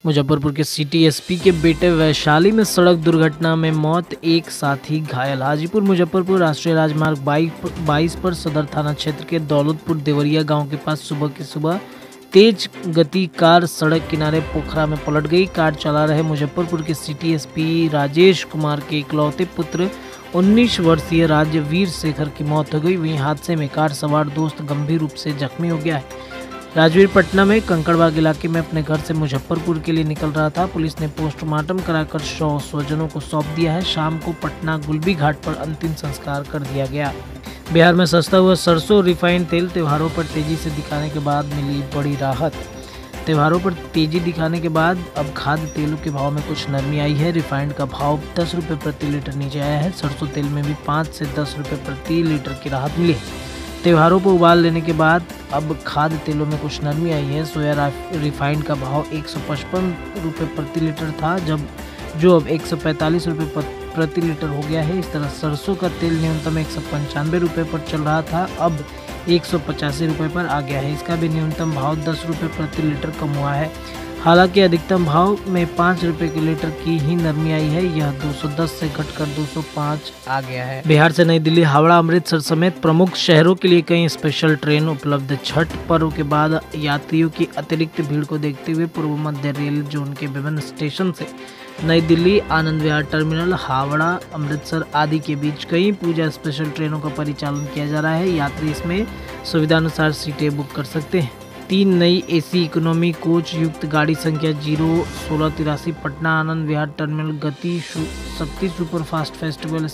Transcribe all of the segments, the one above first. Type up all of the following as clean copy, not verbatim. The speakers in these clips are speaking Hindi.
मुजफ्फरपुर के सिटी एसपी के बेटे वैशाली में सड़क दुर्घटना में मौत, एक साथी घायल। हाजीपुर मुजफ्फरपुर राष्ट्रीय राजमार्ग 22 पर सदर थाना क्षेत्र के दौलतपुर देवरिया गांव के पास सुबह तेज गति कार सड़क किनारे पोखरा में पलट गई। कार चला रहे मुजफ्फरपुर के सिटी एसपी राजेश कुमार के इकलौते पुत्र 19 वर्षीय राजवीर शेखर की मौत हो गई। वहीं हादसे में कार सवार दोस्त गंभीर रूप से जख्मी हो गया है। राजवीर पटना में कंकड़बाग इलाके में अपने घर से मुजफ्फरपुर के लिए निकल रहा था। पुलिस ने पोस्टमार्टम कराकर शव स्वजनों को सौंप दिया है। शाम को पटना गुलबी घाट पर अंतिम संस्कार कर दिया गया। बिहार में सस्ता हुआ सरसों रिफाइंड तेल त्योहारों पर तेजी से दिखाने के बाद मिली बड़ी राहत। त्योहारों पर तेजी दिखाने के बाद अब खाद्य तेलों के भाव में कुछ नरमी आई है। रिफाइंड का भाव 10 रुपये प्रति लीटर नीचे आया है। सरसों तेल में भी 5 से 10 रुपये प्रति लीटर की राहत मिली। त्योहारों पर उबाल लेने के बाद अब खाद्य तेलों में कुछ नरमी आई है। सोया रिफाइंड का भाव 155 रुपये प्रति लीटर था, जो अब 145 रुपये प्रति लीटर हो गया है। इस तरह सरसों का तेल न्यूनतम 195 रुपये पर चल रहा था, अब 185 रुपये पर आ गया है। इसका भी न्यूनतम भाव 10 रुपये प्रति लीटर कम हुआ है। हालांकि अधिकतम भाव में 5 रुपये के लीटर की ही नरमी आई है। यह 210 से घटकर 205 आ गया है। बिहार से नई दिल्ली, हावड़ा, अमृतसर समेत प्रमुख शहरों के लिए कई स्पेशल ट्रेन उपलब्ध। छठ पर्व के बाद यात्रियों की अतिरिक्त भीड़ को देखते हुए पूर्व मध्य रेल जोन के विभिन्न स्टेशन से नई दिल्ली, आनंद विहार टर्मिनल, हावड़ा, अमृतसर आदि के बीच कई पूजा स्पेशल ट्रेनों का परिचालन किया जा रहा है। यात्री इसमें सुविधानुसार सीटें बुक कर सकते हैं। 3 नई एसी इकोनॉमी कोच युक्त गाड़ी संख्या 01683 पटना आनंद विहार टर्मिनल, गति शक्ति सुपरफास्ट फेस्टिवल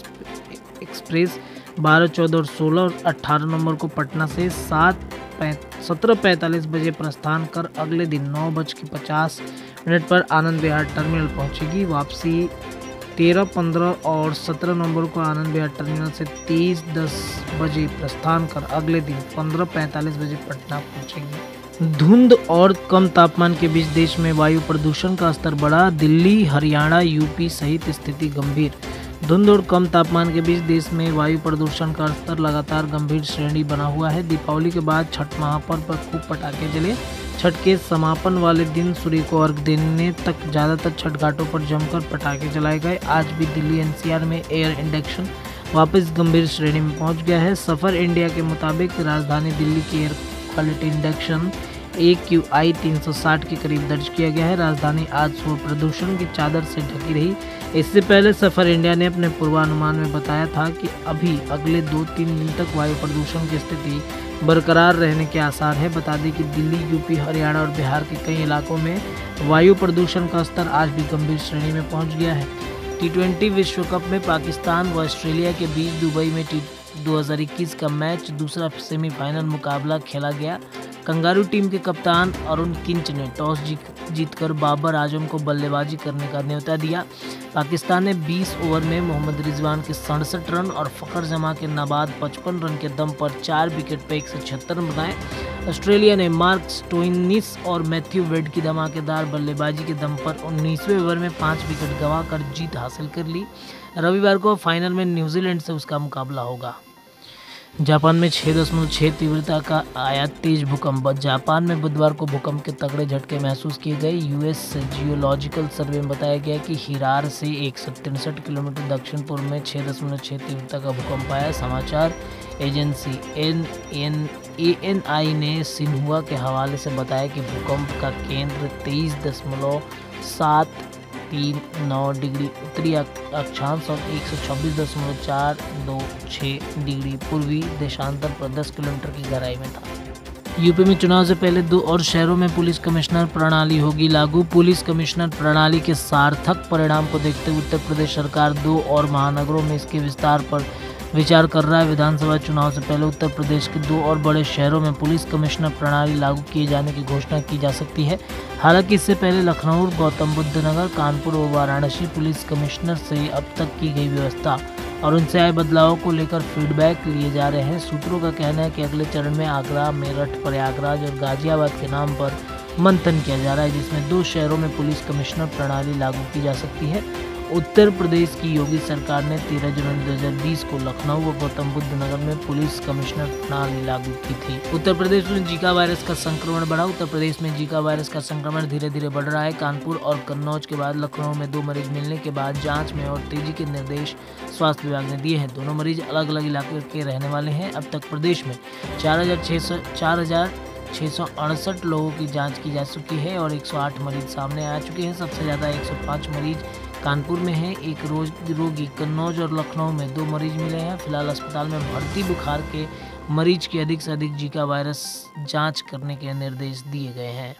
एक्सप्रेस 12, 14 और 16 और 18 नंबर को पटना से 17:45 बजे प्रस्थान कर अगले दिन 9:50 पर आनंद विहार टर्मिनल पहुंचेगी। वापसी 13, 15 और 17 नंबर को आनंद विहार टर्मिनल से 23:10 बजे प्रस्थान कर अगले दिन 15:45 बजे पटना पहुंचेगी। धुंध और कम तापमान के बीच देश में वायु प्रदूषण का स्तर बढ़ा। दिल्ली, हरियाणा, यूपी सहित स्थिति गंभीर। धुंध और कम तापमान के बीच देश में वायु प्रदूषण का स्तर लगातार गंभीर श्रेणी बना हुआ है। दीपावली के बाद छठ महापर्व पर खूब पटाखे जले। छठ के समापन वाले दिन सूर्य को अर्घ देने तक ज्यादातर छठ घाटों पर जमकर पटाखे जलाए गए। आज भी दिल्ली एनसीआर में एयर इंडेक्शन वापस गंभीर श्रेणी में पहुंच गया है। सफर इंडिया के मुताबिक राजधानी दिल्ली की एयर क्वालिटी इंडेक्शन AQI 360 के करीब दर्ज किया गया है। राजधानी आज सुबह प्रदूषण की चादर से ढकी रही। इससे पहले सफर इंडिया ने अपने पूर्वानुमान में बताया था कि अभी अगले 2-3 दिन तक वायु प्रदूषण की स्थिति बरकरार रहने के आसार है। बता दें कि दिल्ली, यूपी, हरियाणा और बिहार के कई इलाकों में वायु प्रदूषण का स्तर आज भी गंभीर श्रेणी में पहुंच गया है। T20 विश्व कप में पाकिस्तान व ऑस्ट्रेलिया के बीच दुबई में 2021 का मैच दूसरा सेमीफाइनल मुकाबला खेला गया। कंगारू टीम के कप्तान अरुण फिंच ने टॉस जीतकर बाबर आजम को बल्लेबाजी करने का न्योता दिया। पाकिस्तान ने 20 ओवर में मोहम्मद रिजवान के 67 रन और फखर जमा के नाबाद 55 रन के दम पर 4 विकेट पर 176 रन बनाए। ऑस्ट्रेलिया ने मार्क स्टोइनिस और मैथ्यू वेड की धमाकेदार बल्लेबाजी के दम पर 19वें ओवर में 5 विकेट गंवाकर जीत हासिल कर ली। रविवार को फाइनल में न्यूजीलैंड से उसका मुकाबला होगा। जापान में 6.6 तीव्रता का आया तेज भूकंप। जापान में बुधवार को भूकंप के तगड़े झटके महसूस किए गए। यूएस जियोलॉजिकल सर्वे में बताया गया कि हिरार से 163 किलोमीटर दक्षिण पूर्व में 6.6 तीव्रता का भूकंप आया। समाचार एजेंसी ANI ने सिन्हुआ के हवाले से बताया कि भूकंप का केंद्र 23.739 डिग्री उत्तरी अक्षांश और 126.426 डिग्री पूर्वी देशांतर पर 10 किलोमीटर की गहराई में था। यूपी में चुनाव से पहले 2 और शहरों में पुलिस कमिश्नर प्रणाली होगी लागू। पुलिस कमिश्नर प्रणाली के सार्थक परिणाम को देखते हुए उत्तर प्रदेश सरकार 2 और महानगरों में इसके विस्तार पर विचार कर रहा है। विधानसभा चुनाव से पहले उत्तर प्रदेश के 2 और बड़े शहरों में पुलिस कमिश्नर प्रणाली लागू किए जाने की घोषणा की जा सकती है। हालांकि इससे पहले लखनऊ, गौतम बुद्ध नगर, कानपुर और वाराणसी पुलिस कमिश्नर से अब तक की गई व्यवस्था और उनसे आए बदलावों को लेकर फीडबैक लिए जा रहे हैं। सूत्रों का कहना है कि अगले चरण में आगरा, मेरठ, प्रयागराज और गाजियाबाद के नाम पर मंथन किया जा रहा है, जिसमें 2 शहरों में पुलिस कमिश्नर प्रणाली लागू की जा सकती है। उत्तर प्रदेश की योगी सरकार ने 13 जनवरी 2020 को लखनऊ व गौतम बुद्ध नगर में पुलिस कमिश्नर प्रणाली लागू की थी। उत्तर प्रदेश में जीका वायरस का संक्रमण बढ़ा। उत्तर प्रदेश में जीका वायरस का संक्रमण धीरे धीरे बढ़ रहा है। कानपुर और कन्नौज के बाद लखनऊ में 2 मरीज मिलने के बाद जांच में और तेजी के निर्देश स्वास्थ्य विभाग ने दिए हैं। दोनों मरीज अलग अलग इलाके के रहने वाले हैं। अब तक प्रदेश में 4,668 लोगों की जांच की जा चुकी है और 108 मरीज सामने आ चुके हैं। सबसे ज़्यादा 105 मरीज कानपुर में हैं। एक रोगी कन्नौज और लखनऊ में 2 मरीज मिले हैं। फिलहाल अस्पताल में भर्ती बुखार के मरीज की अधिक से अधिक जीका वायरस जांच करने के निर्देश दिए गए हैं।